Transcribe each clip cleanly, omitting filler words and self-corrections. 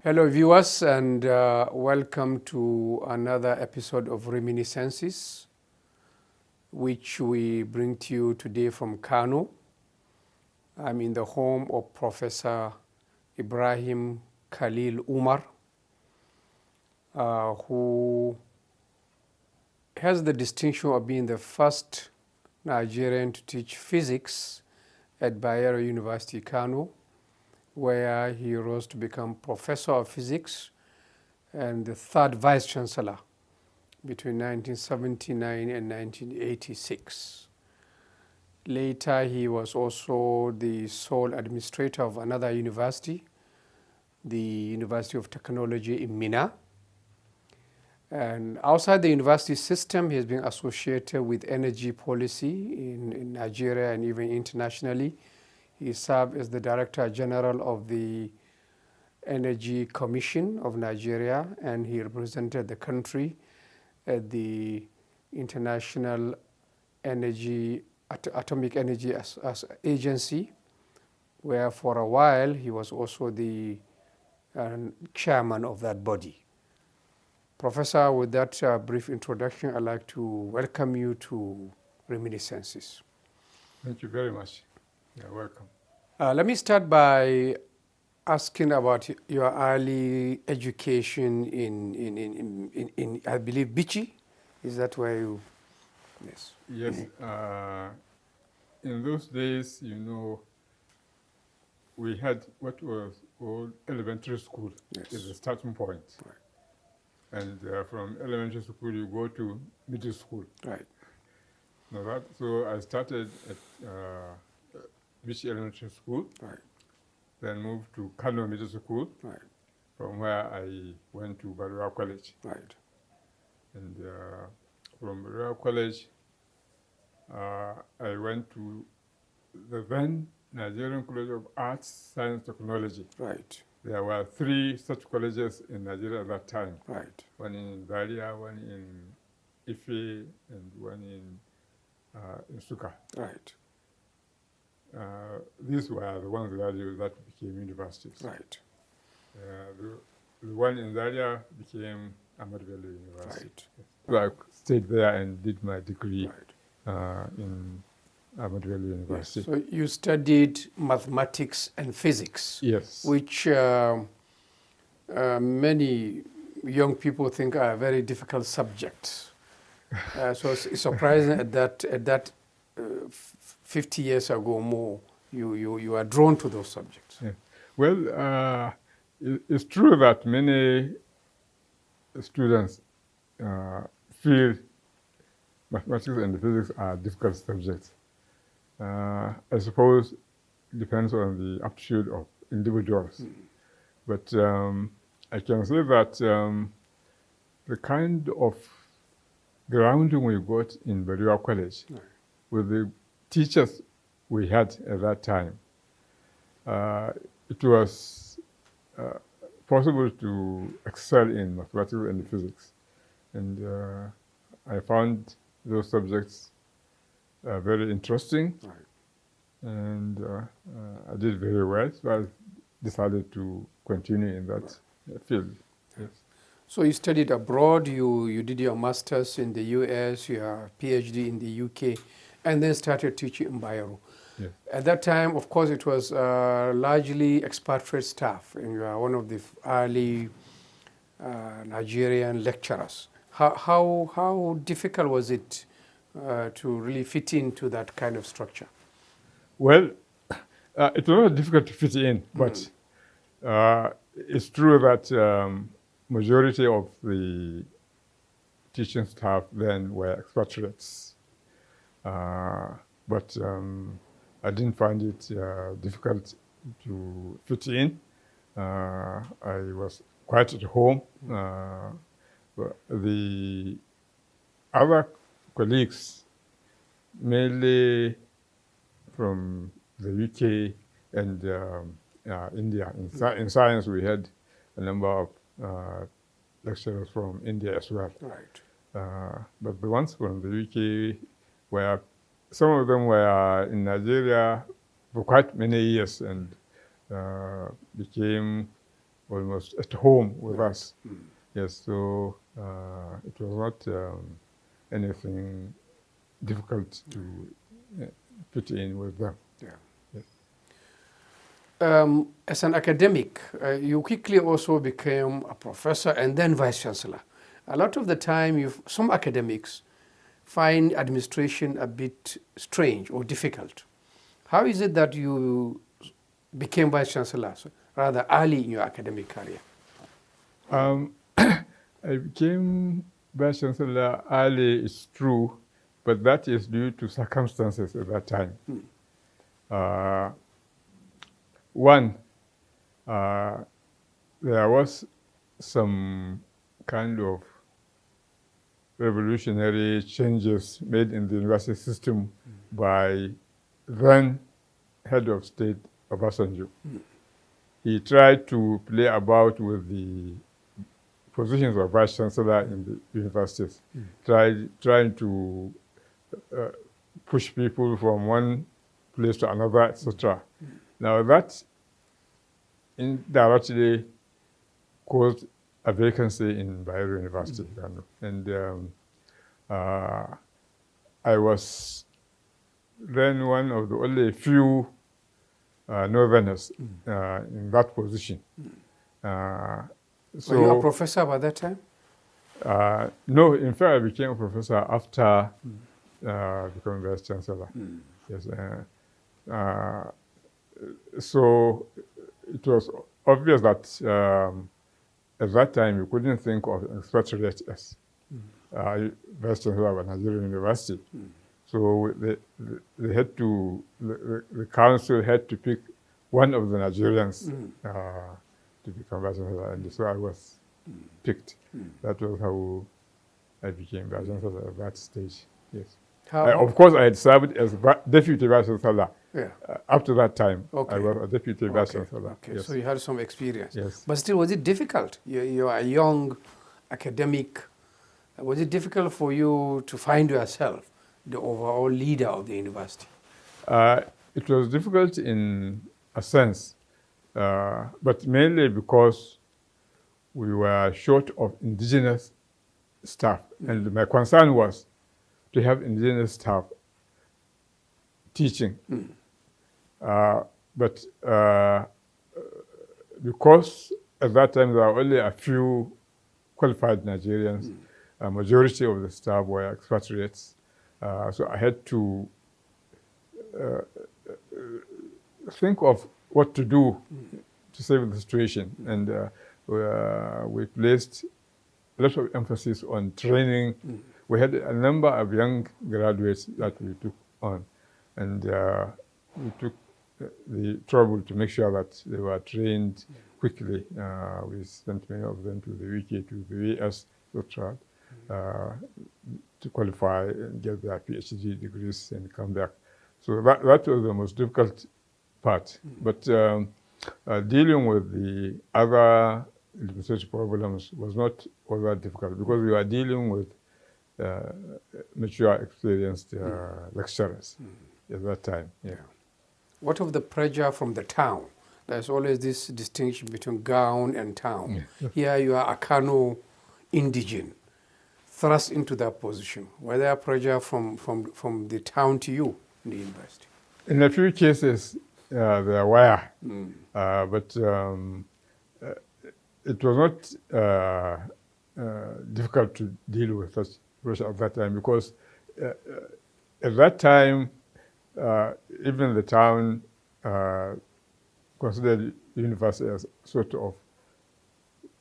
Hello, viewers, and welcome to another episode of Reminiscences, which we bring to you today from Kano. I'm in the home of Professor Ibrahim Khalil Umar, who has the distinction of being the first Nigerian to teach physics at Bayero University, Kano, where he rose to become Professor of Physics and the third Vice Chancellor between 1979 and 1986. Later, he was also the sole administrator of another university, the University of Technology in Minna. And outside the university system, he has been associated with energy policy in Nigeria and even internationally. He served as the Director General of the Energy Commission of Nigeria, and he represented the country at the International Atomic Energy Agency, where for a while he was also the chairman of that body. Professor, with that brief introduction, I'd like to welcome you to Reminiscences. Thank you very much. You're welcome. Let me start by asking about your early education in I believe, Bichi. Is that where you? Yes. Yes. In those days, we had what was called elementary school. Yes. Is the starting point. Right. And from elementary school, you go to middle school. Right. So I started at Bichi Elementary School. Right. Then moved to Kano Middle School. Right. From where I went to Barua College. Right. And from Barua College, I went to the then Nigerian College of Arts, Science, Technology. Right. There were 3 such colleges in Nigeria at that time. Right. One in Zaria, one in Ife, and one in Suka. Right. These were the ones that became universities. Right. The one in Zaria became Ahmadu Bello University. Right. So I stayed there and did my degree Right. in Ahmadu Bello University. Yes. So you studied mathematics and physics. Yes. Which many young people think are very difficult subjects. So it's surprising at that 50 years ago or more, you are drawn to those subjects. Yeah. Well, it's true that many students feel mathematics and physics are difficult subjects. I suppose it depends on the aptitude of individuals. But I can say that the kind of grounding we got in Barua College with the teachers we had at that time, it was possible to excel in mathematics and physics. And I found those subjects very interesting. Right. And I did very well, so I decided to continue in that field. Yes. So you studied abroad, you did your master's in the US, your PhD in the UK, and then started teaching in Bayero. Yes. At that time, of course, it was largely expatriate staff, and you are one of the early Nigerian lecturers. How difficult was it to really fit into that kind of structure? Well, it was not difficult to fit in, but it's true that majority of the teaching staff then were expatriates. But I didn't find it difficult to fit in. I was quite at home. But the other colleagues, mainly from the UK and India. In science, we had a number of lecturers from India as well. Right. But the ones from the UK were, some of them were in Nigeria for quite many years and became almost at home with Right. us. Yes, so it was not anything difficult to fit in with them. Yeah. Yes. As an academic, you quickly also became a professor and then vice chancellor. A lot of the time, some academics find administration a bit strange or difficult. How is it that you became vice chancellor rather early in your academic career? I became vice chancellor early, it's true, but that is due to circumstances at that time. One, there was some kind of revolutionary changes made in the university system by then head of state Obasanjo. He tried to play about with the positions of vice chancellor in the universities, trying to push people from one place to another, etc. Now that indirectly caused a vacancy in Bayero University, Kano. And I was then one of the only few northerners in that position. Were you a professor by that time? No, in fact, I became a professor after becoming vice chancellor. Yes. So it was obvious that at that time you couldn't think of expatriate as vice chancellor of a Nigerian university. So they had to, the council had to pick one of the Nigerians to become vice chancellor, and so I was picked. That was how I became vice chancellor at that stage. Yes. Of course, I had served as deputy vice chancellor. Yeah. After that time, Okay. I was a deputy vice chancellor. Okay, Yes. so you had some experience. Yes. But still, was it difficult? You are a young academic. Was it difficult for you to find yourself the overall leader of the university? It was difficult in a sense, but mainly because we were short of indigenous staff. And my concern was to have indigenous staff teaching. But because at that time there were only a few qualified Nigerians, a majority of the staff were expatriates. So I had to think of what to do to save the situation. And we placed a lot of emphasis on training. We had a number of young graduates that we took on. And we took the trouble to make sure that they were trained quickly. We sent many of them to the UK, to the US, etc., to qualify and get their PhD degrees and come back. So that was the most difficult part. But dealing with the other administrative problems was not all that difficult because we were dealing with mature, experienced lecturers at that time. Yeah. What of the pressure from the town? There's always this distinction between gown and town. Here you are a Kano indigene, thrust into that position. Was there pressure from the town to you in the university? In a few cases, there were, but it was not difficult to deal with such pressure at that time because at that time, even the town considered the university as sort of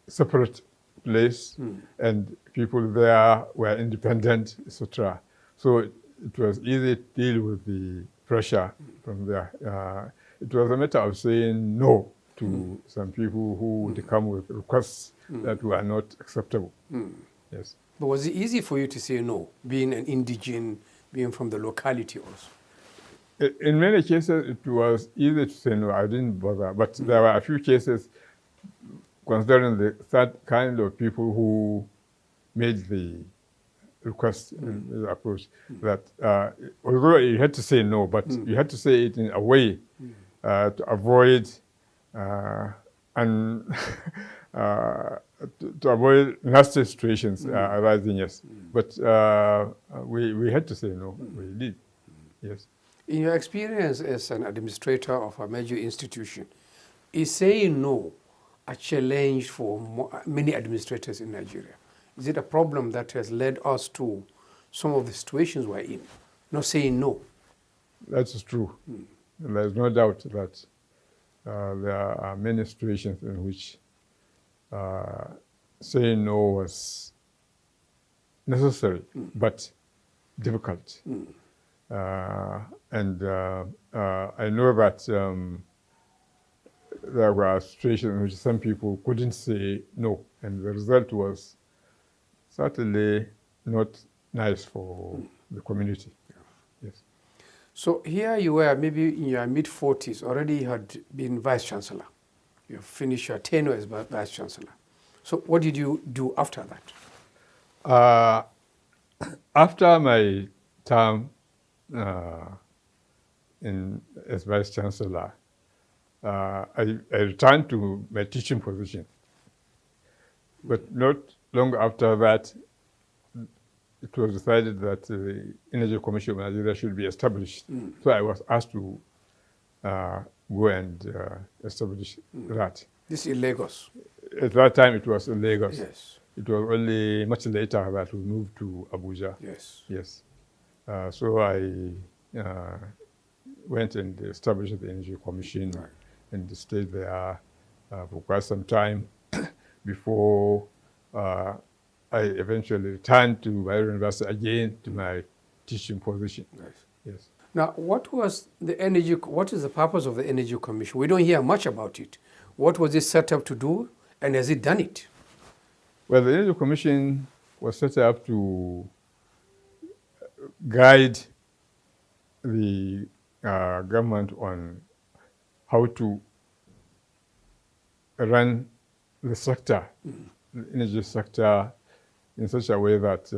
separate place, and people there were independent, etc. So it was easy to deal with the pressure from there. It was a matter of saying no to some people who would come with requests that were not acceptable. Yes. But was it easy for you to say no, being an indigene, being from the locality also? In many cases, it was easy to say no, I didn't bother. But there were a few cases, considering the kind of people who made the request and the approach, that although you had to say no, but you had to say it in a way to avoid and to avoid nasty situations arising, yes. But we had to say no. We did, yes. In your experience as an administrator of a major institution, is saying no a challenge for many administrators in Nigeria? Is it a problem that has led us to some of the situations we're in? Not saying no. That's true. There's no doubt that there are many situations in which saying no was necessary, but difficult. And I know that there were situations in which some people couldn't say no, and the result was certainly not nice for the community. Yes. So here you were, maybe in your mid-40s, already you had been Vice Chancellor. You finished your tenure as Vice Chancellor. So what did you do after that? After my term as Vice Chancellor, I returned to my teaching position. But not long after that, it was decided that the Energy Commission of Nigeria should be established. So I was asked to go and establish that. This is in Lagos. At that time, it was in Lagos. Yes. It was only much later that we moved to Abuja. Yes. Yes. So I went and established the Energy Commission and stayed there for quite some time before I eventually returned to Bayero University again to my teaching position. Yes. Yes. Now, what is the purpose of the Energy Commission? We don't hear much about it. What was it set up to do, and has it done it? Well, the Energy Commission was set up to guide the government on how to run the sector, the energy sector, in such a way that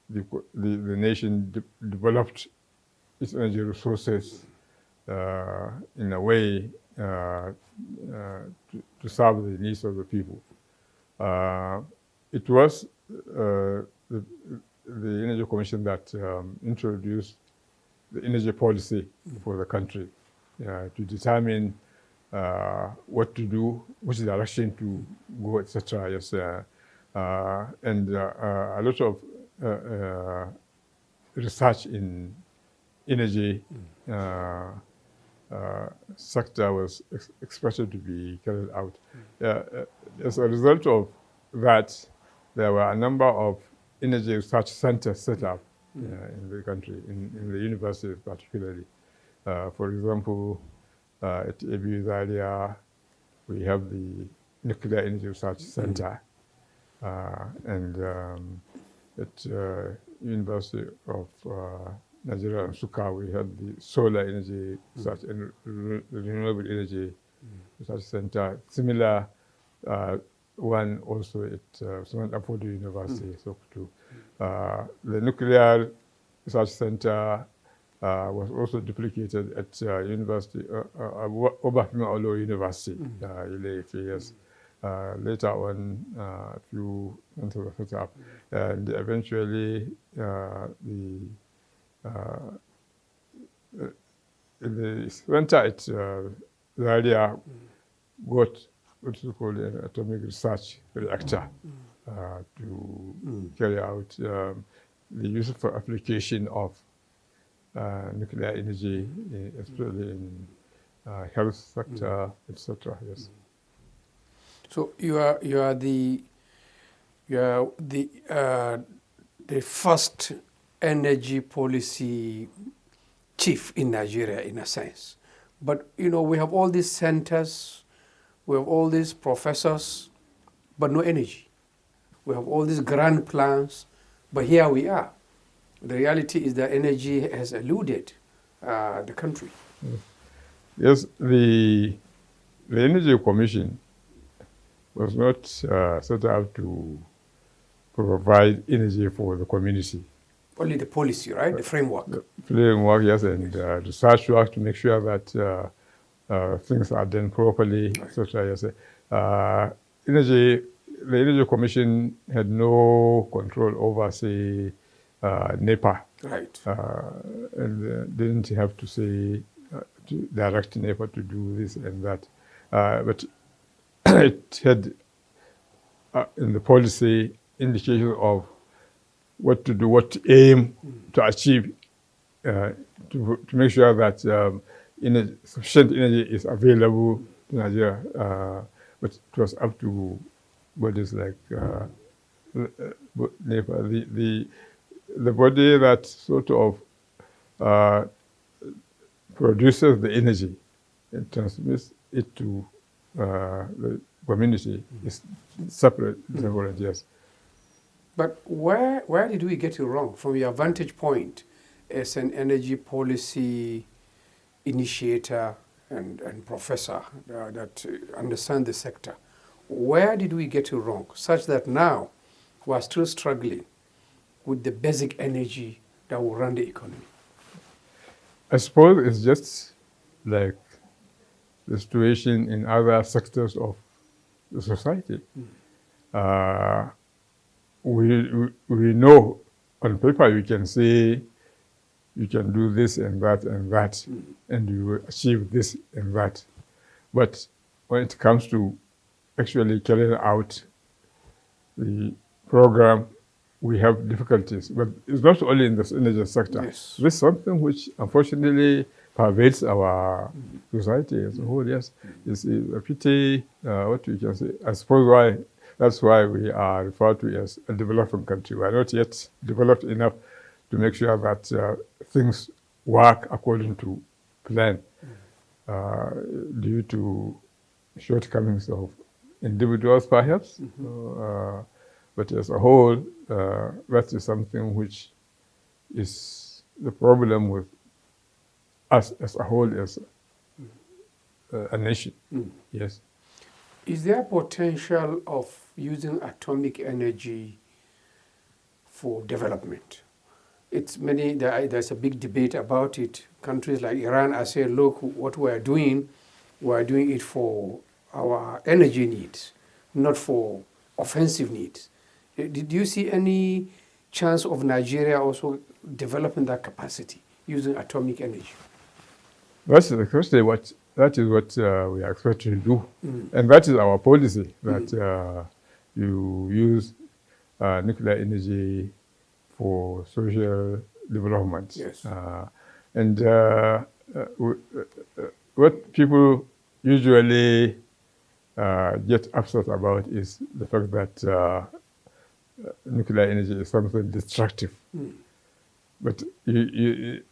the nation developed its energy resources in a way to serve the needs of the people. It was the Energy Commission that introduced the energy policy for the country to determine what to do, which direction to go, etc. Yes, and a lot of research in energy sector was expected to be carried out. As a result of that, there were a number of energy research centers set up in the country, in the universities particularly. For example, at ABU Zaria, we have the Nuclear Energy Research Center, and at University of Nigeria and Nsukka, we have the Solar Energy Research and Renewable Energy Research Center. Similar one also at Stanford University, Sokoto. The Nuclear Research Center was also duplicated at University Obafemi Awolowo University, Ile-Ife, yes. Later on, a few centers were set up, and eventually the center at Zaria got what is called an atomic research reactor to carry out the useful application of nuclear energy, especially in health sector, etc. Yes. So you are the first energy policy chief in Nigeria, in a sense. But we have all these centers, we have all these professors, but no energy. We have all these grand plans, but here we are. The reality is that energy has eluded the country. Yes, the Energy Commission was not set up to provide energy for the community. Only the policy, right? The framework. The framework, yes, and research work to make sure that things are done properly, etc. Yes. Energy, the Energy Commission had no control over, say, NEPA, Right. and didn't have to say to direct NEPA to do this and that, but it had in the policy indication of what to do, what to aim to achieve, to make sure that sufficient energy is available to Nigeria. But it was up to bodies like NEPA, the body that sort of produces the energy and transmits it to the community is separate, yes. But where did we get it wrong from your vantage point as an energy policy initiator and professor that understand the sector? Where did we get it wrong such that now we're still struggling with the basic energy that will run the economy? I suppose it's just like the situation in other sectors of the society. We know on paper you can say you can do this and that and that, and you will achieve this and that. But when it comes to actually carrying out the program, we have difficulties. But it's not only in the energy sector. Yes. This is something which unfortunately pervades our society as a whole, yes. It's a pity, what we can say, I suppose that's why we are referred to as a developing country. We are not yet developed enough to make sure that things work according to plan, due to shortcomings of individuals, perhaps. But as a whole, that is something which is the problem with us as a whole, as a nation. Yes. Is there potential of using atomic energy for development? There's a big debate about it. Countries like Iran are saying, look, what we're doing it for our energy needs, not for offensive needs. Did you see any chance of Nigeria also developing that capacity using atomic energy? That's exactly what we are expected to do. And that is our policy, that you use nuclear energy for social development. Yes. And what people usually get upset about is the fact that nuclear energy is something destructive. But there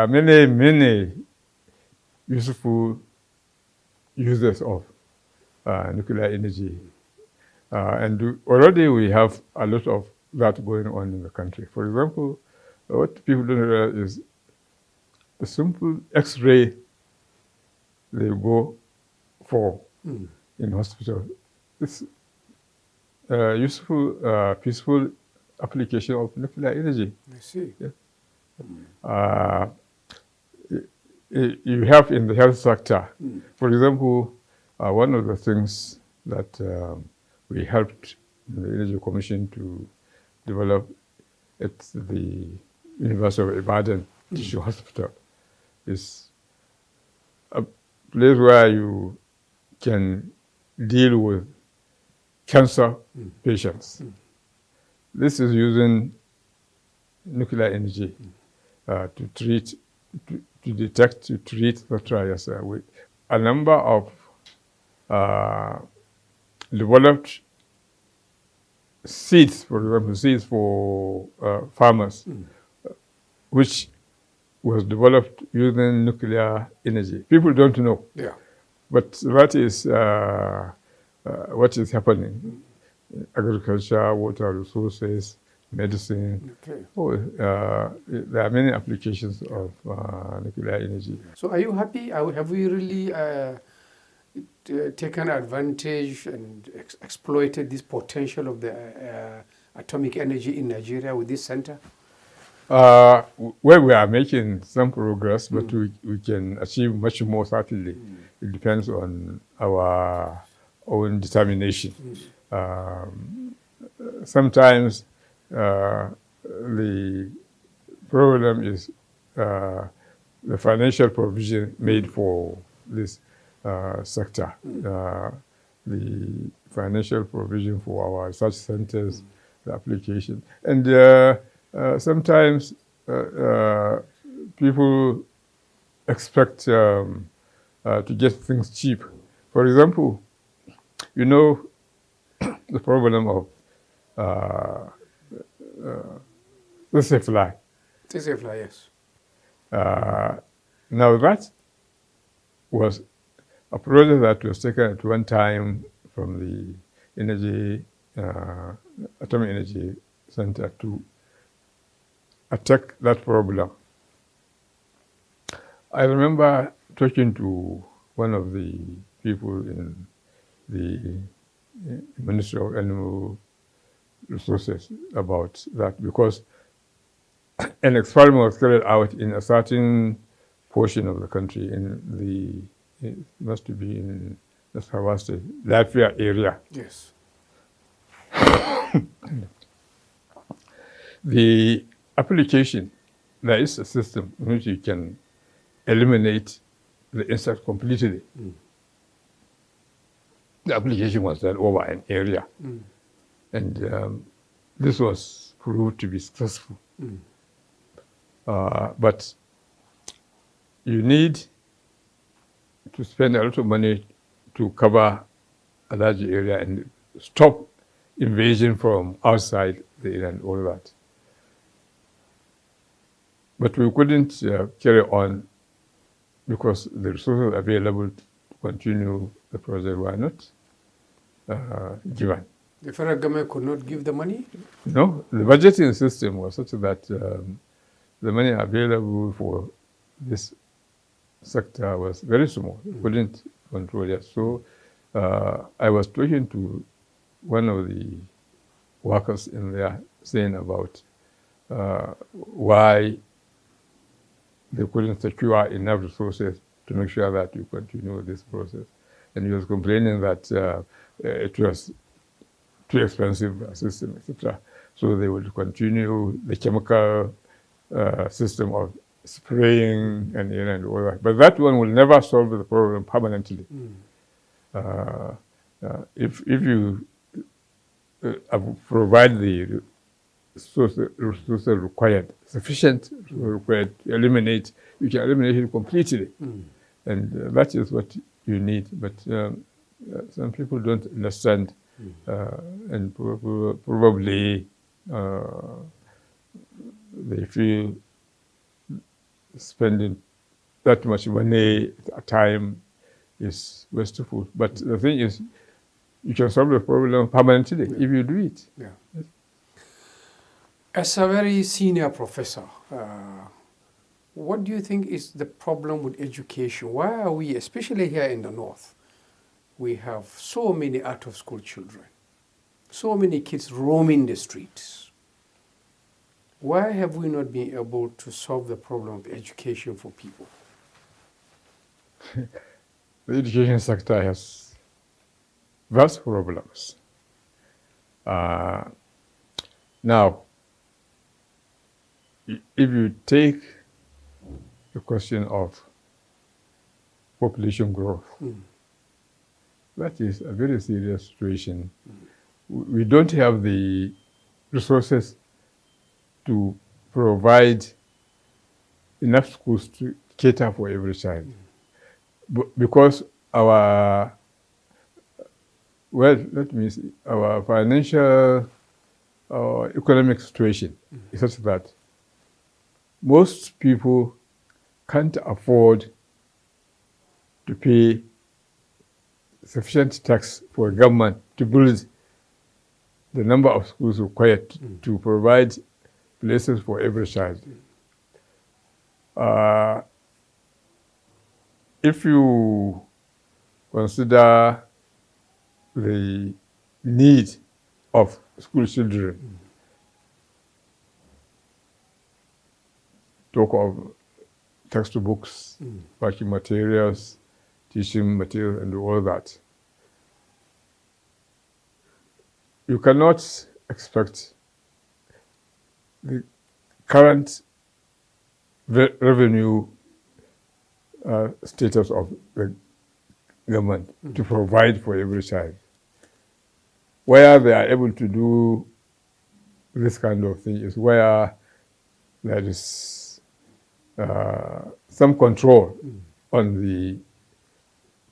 are many useful uses of nuclear energy. And already we have a lot of that going on in the country. For example, what people don't realize is the simple X-ray they go for in hospital. It's useful, peaceful application of nuclear energy. I see. Yeah. You have in the health sector, for example, one of the things that we helped the Energy Commission to develop at the University of Ibadan Teaching Hospital is a place where you can deal with cancer patients. This is using nuclear energy to treat, to detect, to treat, etc. With a number of developed seeds, for example, seeds for farmers, which was developed using nuclear energy. People don't know. Yeah. But that is what is happening. Agriculture, water resources, medicine. Okay. There are many applications of nuclear energy. So are you happy? Have we really taken advantage and exploited this potential of the atomic energy in Nigeria with this center? Well, we are making some progress, but we can achieve much more certainly. It depends on our own determination. Sometimes the problem is the financial provision made for this sector. The financial provision for our research centers, the application. And sometimes people expect to get things cheap. For example, you know the problem of let's say fly. This is fly, yes. Now that was a project that was taken at one time from the atomic energy center to attack that problem. I remember talking to one of the people in the Ministry of Animal Resources about that, because an experiment was carried out in a certain portion of the country, it must be in the Latvia area. Yes. The application, there is a system in which you can eliminate the insect completely. The application was done over an area, and this was proved to be successful. But you need to spend a lot of money to cover a large area and stop invasion from outside the area and all that. But we couldn't carry on because the resources available to continue the project were not given. The federal government could not give the money? No, the budgeting system was such that the money available for this sector was very small. Couldn't control it. So I was talking to one of the workers in there saying about why they couldn't secure enough resources to make sure that you continue this process. And he was complaining that it was too expensive a system, etc. So they would continue the chemical system of spraying and all that. But that one will never solve the problem permanently. If you provide the resources required, sufficient required to eliminate, you can eliminate it completely. And that is what you need. But some people don't understand, and probably they feel spending that much money at a time is wasteful. But the thing is, you can solve the problem permanently if you do it. Yeah. As a very senior professor, what do you think is the problem with education? Why are we, especially here in the North, we have so many out-of-school children, so many kids roaming the streets? Why have we not been able to solve the problem of education for people? The education sector has vast problems. Now, if you take the question of population growth, that is a very serious situation. We don't have the resources to provide enough schools to cater for every child. Because our financial or economic situation is such that most people can't afford to pay sufficient tax for government to build the number of schools required to provide places for every child. If you consider the need of school children, talk of textbooks, working materials, teaching materials, and all that. You cannot expect the current revenue status of the government to provide for every child. Where they are able to do this kind of thing is where there is some control on the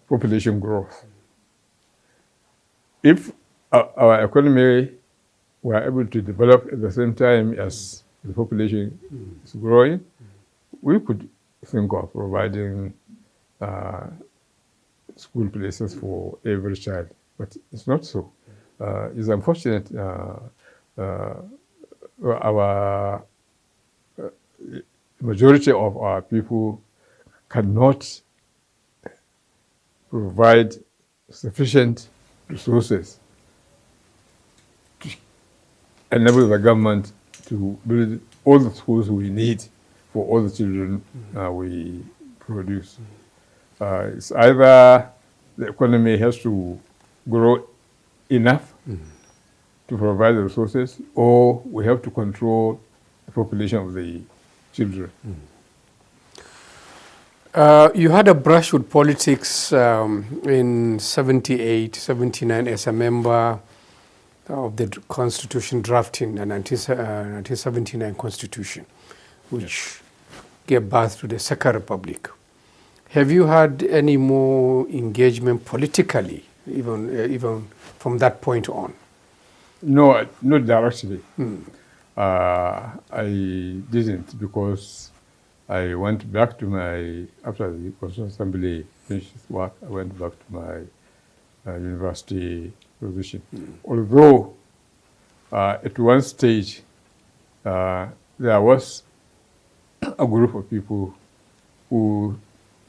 population growth. If our economy were able to develop at the same time as the population is growing, we could think of providing school places for every child, but it's not so. It's unfortunate our majority of our people cannot provide sufficient resources to enable the government to build all the schools we need for all the children we produce. It's either the economy has to grow enough to provide the resources, or we have to control the population of the children. You had a brush with politics in 78, 79 as a member of the Constitution drafting, the 1979 Constitution, which gave birth to the Second Republic. Have you had any more engagement politically, even from that point on? No, not directly. I didn't, because I went back to after the Constitutional Assembly finished its work, I went back to my university position. Although at one stage there was a group of people who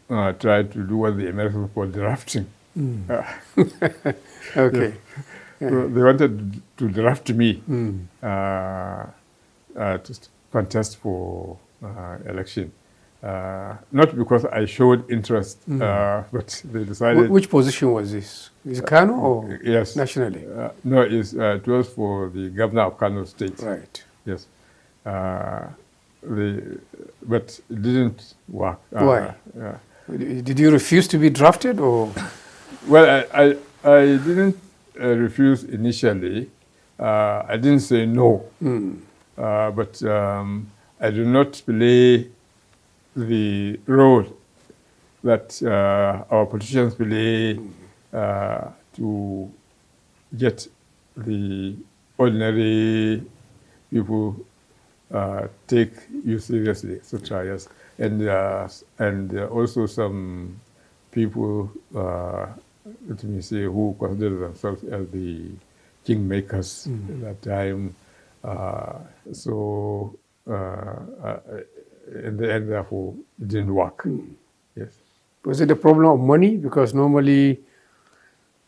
tried to do what the Americans call drafting. Okay. So they wanted to draft me to contest for election. Not because I showed interest, but they decided... Which position was this? Is it Kano or yes. nationally? No, it was for the governor of Kano State. Right. Yes. But it didn't work. Why? Did you refuse to be drafted, or? Well, I didn't refuse initially. I didn't say no. But I do not play the role that our politicians play to get the ordinary people take you seriously, etc. Yes, and also some people, let me say, who consider themselves as the kingmakers at that time. So in the end, therefore, it didn't work. Yes. Was it a problem of money? Because normally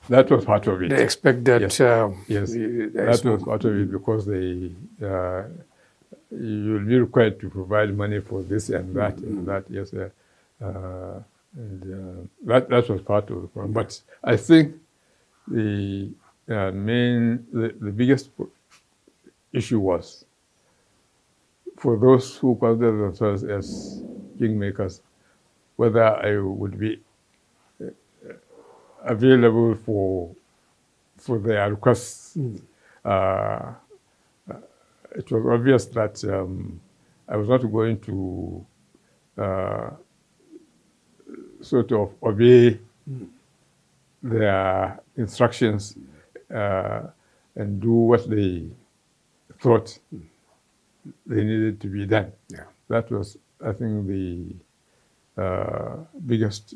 that was part of it. they expect that. Yes, that was part of it, because they you'll be required to provide money for this and that and that. Yes, and that was part of the problem. But I think the biggest issue was for those who consider themselves as kingmakers, whether I would be available for their requests. It was obvious that I was not going to sort of obey their instructions and do what they thought they needed to be done. Yeah. That was, I think, the biggest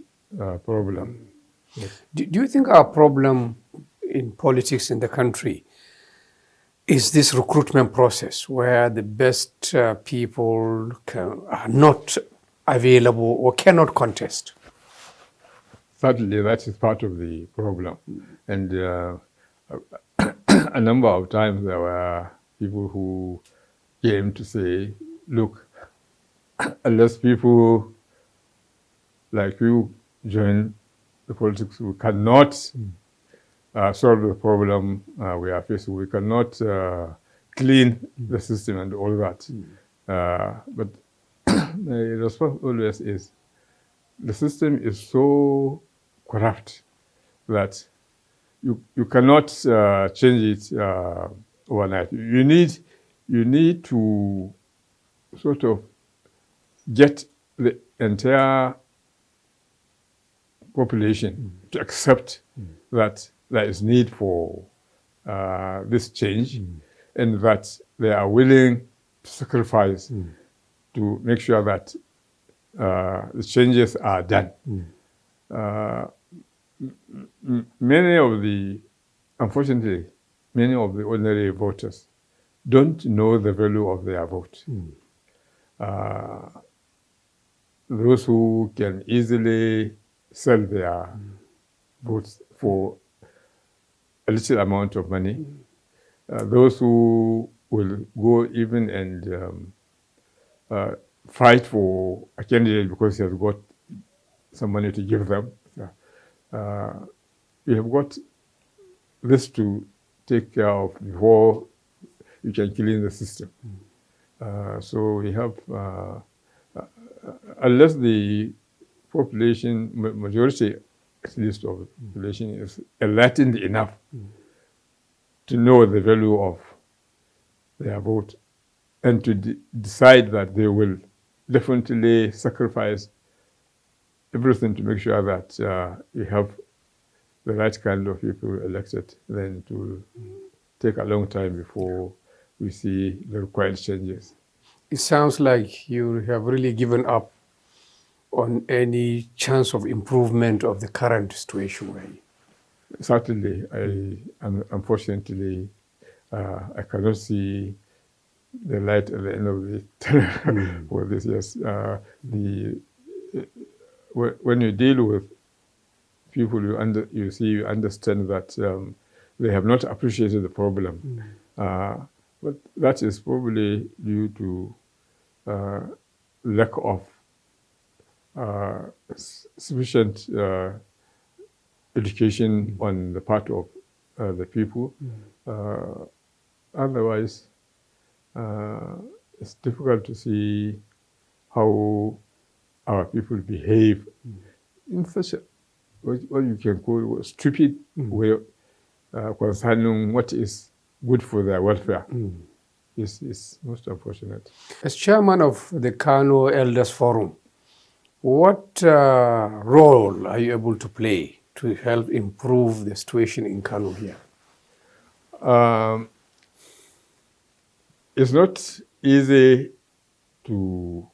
problem. Yes. Do you think our problem in politics in the country is this recruitment process, where the best people are not available or cannot contest? Certainly, that is part of the problem. And a number of times there were people who came to say, look, unless people like you join the politics, we cannot solve the problem we are facing. We cannot clean the system and all that. But the response always is the system is so corrupt that you cannot change it overnight. You need to sort of get the entire population to accept that there is need for this change, and that they are willing to sacrifice to make sure that the changes are done. Unfortunately, many of the ordinary voters don't know the value of their vote. Those who can easily sell their votes for a little amount of money, those who will go even and fight for a candidate because he has got some money to give them. You have got this to take care of before you can clean the system. So we have, unless the population, majority at least of the population, is enlightened enough to know the value of their vote and to decide that they will definitely sacrifice everything to make sure that you have the right kind of people elected, then it will take a long time before we see the required changes. It sounds like you have really given up on any chance of improvement of the current situation. Right? Certainly, unfortunately, I cannot see the light at the end of the tunnel for this. Yes, when you deal with people, you understand that they have not appreciated the problem, but that is probably due to lack of sufficient education on the part of the people. Otherwise, it's difficult to see how our people behave in such a, what you can call a stupid way concerning what is good for their welfare. Is most unfortunate. As chairman of the Kano Elders Forum, what role are you able to play to help improve the situation in Kano here? It's not easy to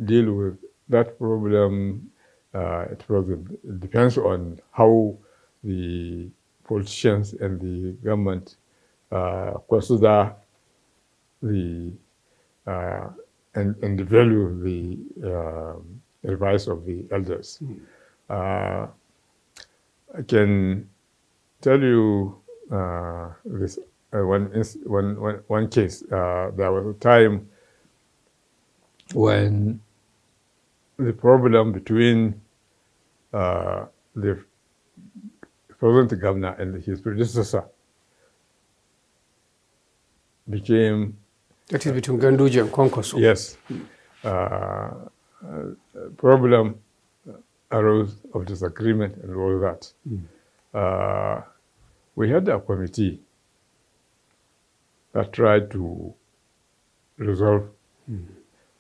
deal with that problem at present. It depends on how the politicians and the government consider the and value the advice of the elders. I can tell you this one case. There was a time when the problem between the present governor and his predecessor became... That is between Ganduje and Konkoso. Yes. Problem arose of disagreement and all that. We had a committee that tried to resolve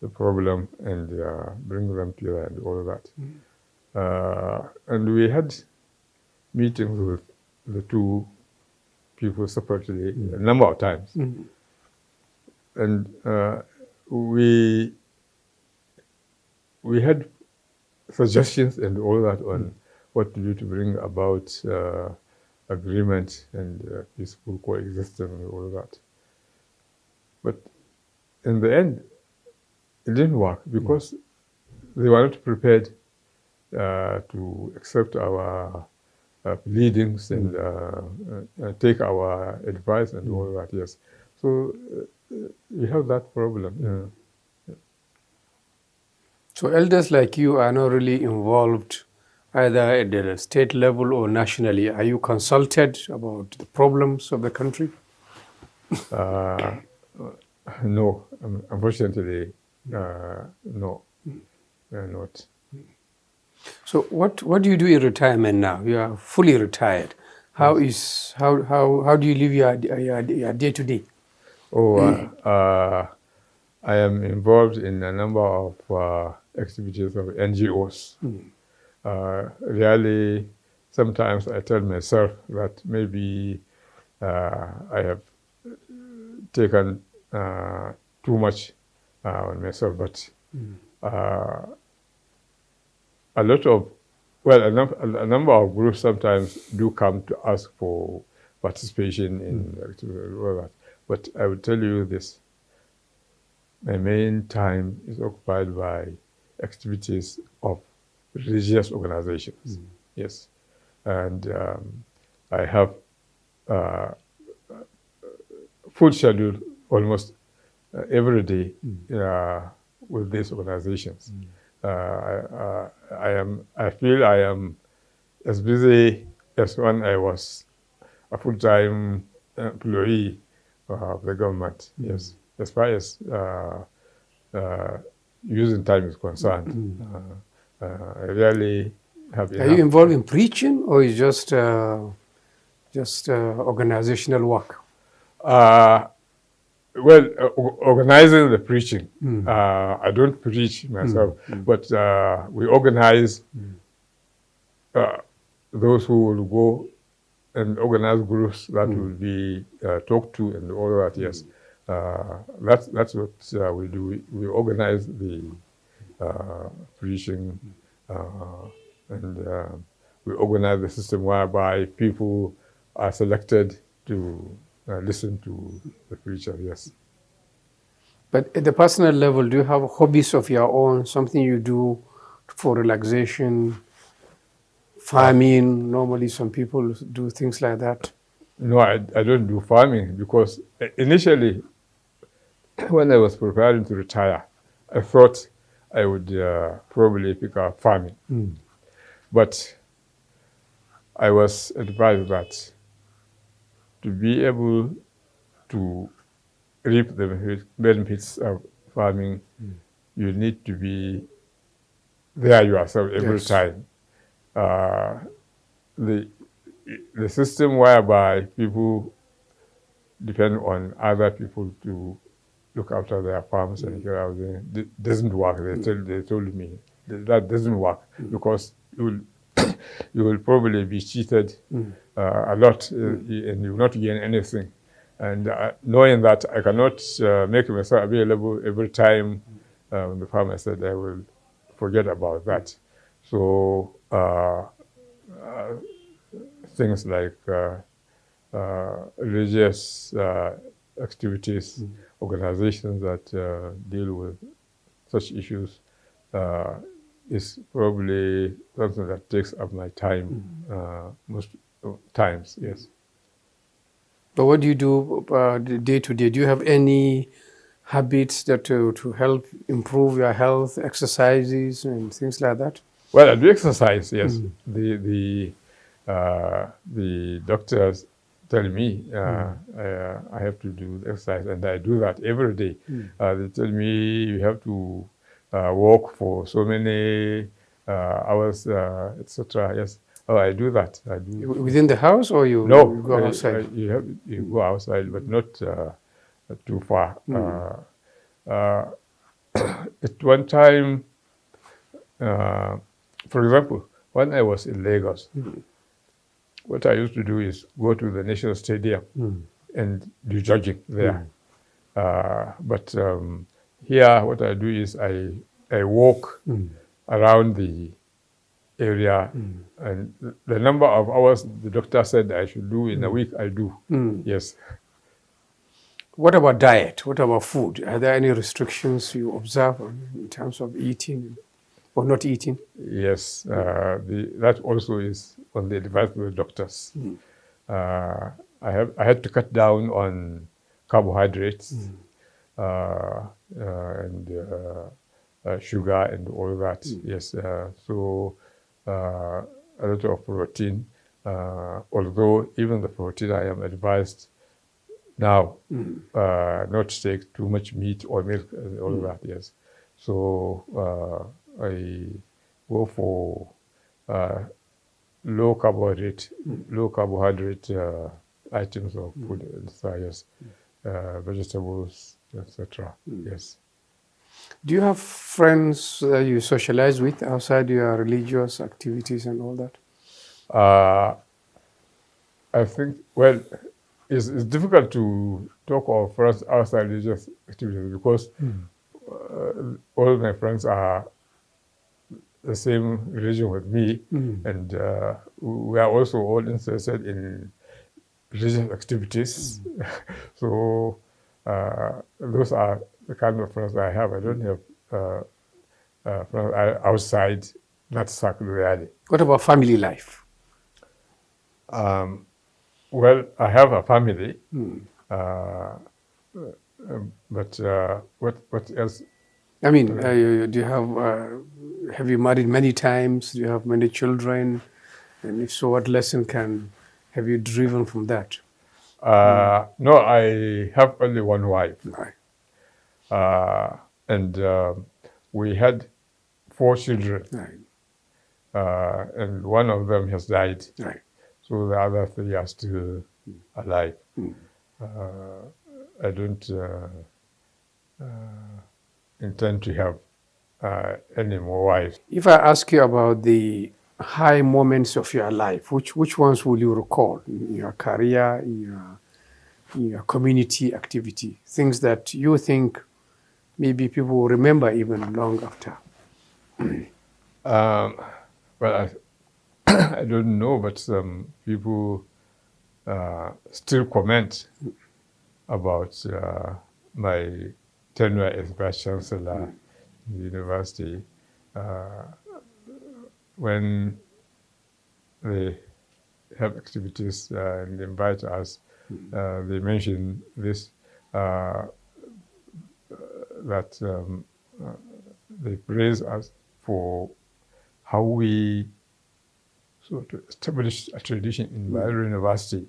the problem and bring them together and all that. And we had meetings with the two people separately a number of times. And we had suggestions and all that on what to do to bring about agreement and peaceful coexistence and all that. But in the end, it didn't work because they were not prepared to accept our pleadings and take our advice and all that. Yes, so we have that problem. So elders like you are not really involved either at the state level or nationally. Are you consulted about the problems of the country? Uh, no, unfortunately, no, we're not. So what do you do in retirement now? You are fully retired. How do you live your day to day? Oh, I am involved in a number of activities of NGOs. Really, sometimes I tell myself that maybe I have taken too much on myself, but a lot of, well, a number of groups sometimes do come to ask for participation in all that. But I will tell you this, my main time is occupied by activities of religious organizations. Yes. And I have full schedule almost every day with these organizations. I feel I am as busy as when I was a full-time employee of the government. Yes, as far as using time is concerned, I really have enough. Are you involved in preaching, or is just organizational work? Well, organizing the preaching. I don't preach myself, but we organize those who will go and organize groups that will be talked to and all that. Yes, that's what we do. We organize the preaching, and we organize the system whereby people are selected to listen to the preacher. Yes. But at the personal level, do you have hobbies of your own? Something you do for relaxation? Farming, normally some people do things like that. No, I don't do farming because initially, when I was preparing to retire, I thought I would probably pick up farming. But I was advised that to be able to reap the benefits of farming, you need to be there yourself every time. The system whereby people depend on other people to look after their farms and care of them doesn't work. They told me that doesn't work because you will probably be cheated a lot and you will not gain anything. And knowing that I cannot make myself available every time the farmer said, I will forget about that. So things like religious activities, organizations that deal with such issues is probably something that takes up my time most times, yes. But what do you do day to day? Do you have any habits that to help improve your health, exercises and things like that? Well, I do exercise, yes. The doctors tell me I have to do exercise, and I do that every day. They tell me you have to walk for so many hours, etc. Yes. Oh, I do that. I do. Within the house, or you go outside? You go outside, but not too far. At one time, for example, when I was in Lagos, what I used to do is go to the National Stadium and do jogging there. But here, what I do is I walk around the area, and the number of hours the doctor said I should do in a week, I do. Yes. What about diet? What about food? Are there any restrictions you observe in terms of eating or not eating? Yes, that also is on the advice of the doctors. I had to cut down on carbohydrates and sugar and all that. Yes, so a lot of protein. Although even the protein, I am advised now not to take too much meat or milk and all that. Yes, so I go for low carbohydrate items of food, yes, vegetables, etc. Yes. Do you have friends you socialize with outside your religious activities and all that? I think, well, it's difficult to talk of friends outside religious activities because all my friends are the same religion with me, and we are also all interested in religious activities. So those are the kind of friends I have. I don't have friends outside that circle really. What about family life? Well, I have a family, but what else? I mean, do you have you married many times? Do you have many children? And if so, what lesson have you driven from that? No, I have only one wife. Right. And we had 4 children, Right. and one of them has died. Right. So the other 3 are still alive. I don't intend to have any more wives. If I ask you about the high moments of your life, which ones will you recall in your career, in your community activity? Things that you think maybe people will remember even long after. Well, I don't know, but some people still comment about my tenure as Vice Chancellor in the university. When they have activities and invite us, they mention this, that they praise us for how we sort of established a tradition in Bayero University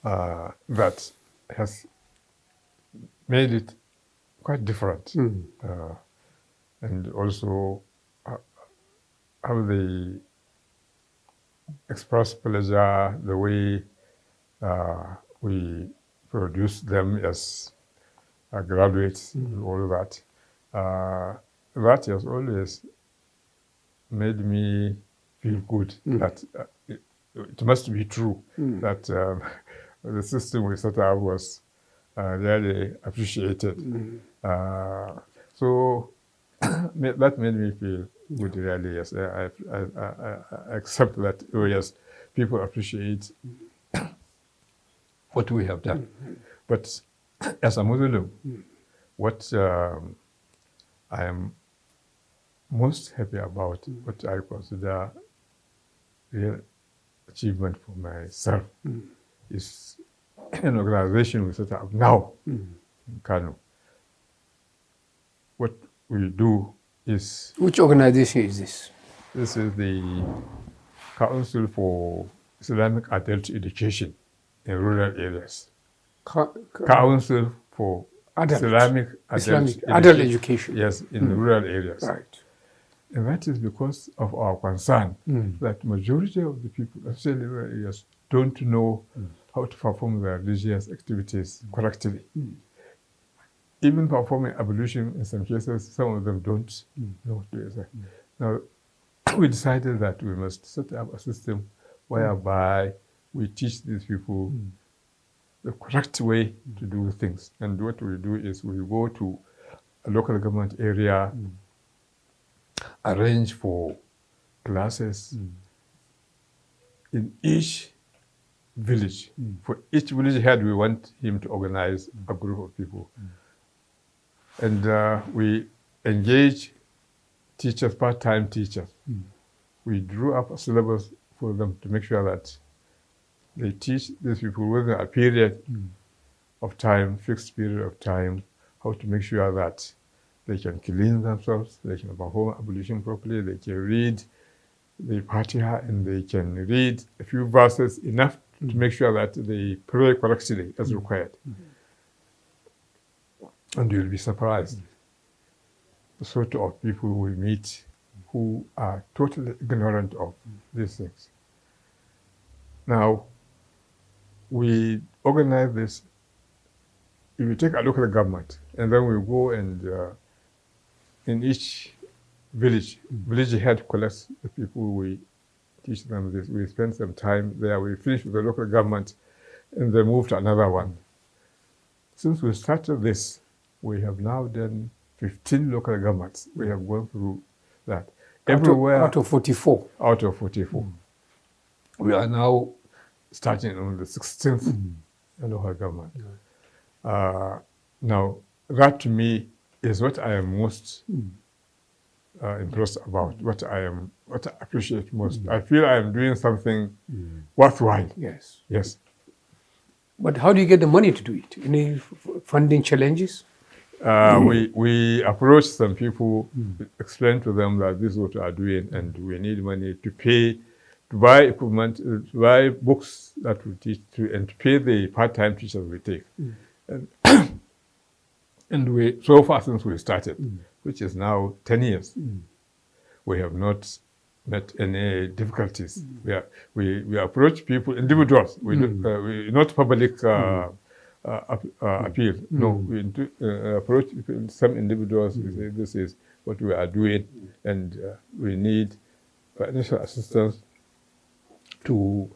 that has made it quite different. And also how they express pleasure, the way we produce them as graduates, and all that. That has always made me feel good that it must be true that the system we set up was really appreciated. So that made me feel good, really. Yes, I accept that. Oh, yes, people appreciate what we have done. But as a Muslim, what I am most happy about, what I consider real achievement for myself, is an organization we set up now in Kano. What we do is... Which organization is this? This is the Council for Islamic Adult Education in Rural Areas. Council for Islamic Adult Education. Yes, in the rural areas. Right. And that is because of our concern that majority of the people, especially in rural areas, don't know how to perform their religious activities correctly. Even performing ablution, in some cases, some of them don't know what to do. Now, we decided that we must set up a system whereby we teach these people the correct way to do things. And what we do is we go to a local government area, arrange for classes in each village. For each village head, we want him to organize a group of people. And we engage teachers, part-time teachers. We drew up a syllabus for them to make sure that they teach these people within a period of time, fixed period of time, how to make sure that They can clean themselves, they can perform ablution properly, they can read the Fatiha, and they can read a few verses enough to make sure that they pray correctly as required. And you'll be surprised the sort of people we meet who are totally ignorant of these things. Now, we organize this. If you take a look at the government, and then we go and in each village head collects the people, we teach them this, we spend some time there, we finish with the local government, and then move to another one. Since we started this, we have now done 15 local governments. We have gone through that. Everywhere. Out of 44. Out of 44. We are now starting on the 16th local government. Now, that to me is what I am most impressed about, what I appreciate most. I feel I am doing something worthwhile. Yes. Yes. But how do you get the money to do it? Any funding challenges? We approach some people, explain to them that this is what we are doing, and we need money to pay, to buy equipment, to buy books that we teach, and to pay the part-time teachers we take. And we, so far since we started, which is now 10 years, we have not met any difficulties. We approach people, individuals. We not public appeal. No, we approach people, some individuals. We say this is what we are doing, and we need financial assistance to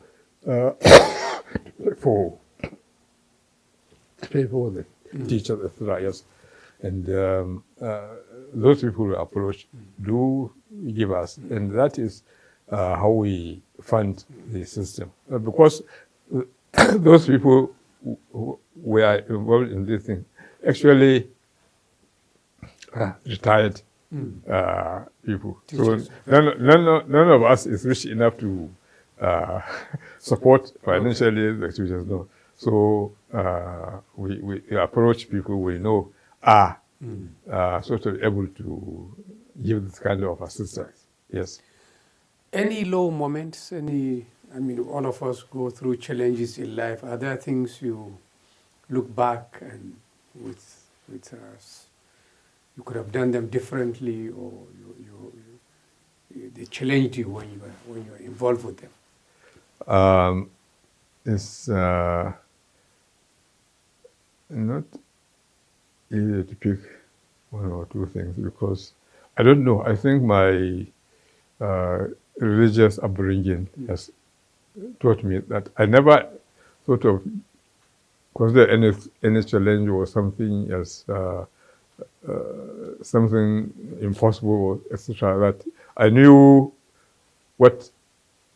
for pay for the teachers, etc. Yes, and those people we approach do give us, and that is how we fund the system. Because those people who were involved in this thing actually retired people. So none of us is rich enough to support financially the teachers. No. So we approach people we know are sort of able to give this kind of assistance. Yes. Any low moments? All of us go through challenges in life. Are there things you look back and with us, you could have done them differently, or they challenged you when you were involved with them? It's not easy to pick one or two things, because I don't know. I think my religious upbringing has taught me that I never sort of consider any challenge or something as something impossible, or etc. That I knew what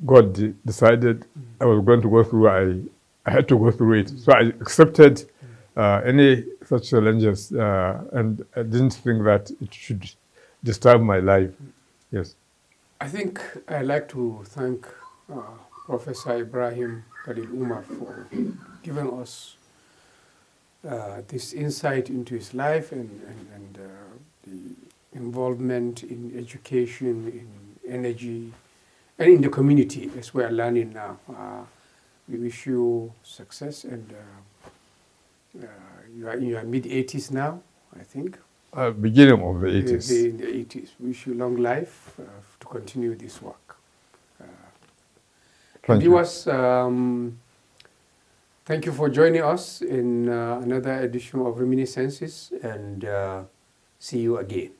God decided I was going to go through. I had to go through it, so I accepted any such challenges, and I didn't think that it should disturb my life. Yes. I think I'd like to thank Professor Ibrahim Khalil Umar for giving us this insight into his life and the involvement in education, in energy, and in the community, as we are learning now. We wish you success, and you are in your mid-80s now, I think. Beginning of the 80s. In the 80s. Wish you long life to continue this work. Viewers, thank you for joining us in another edition of Reminiscences, and see you again.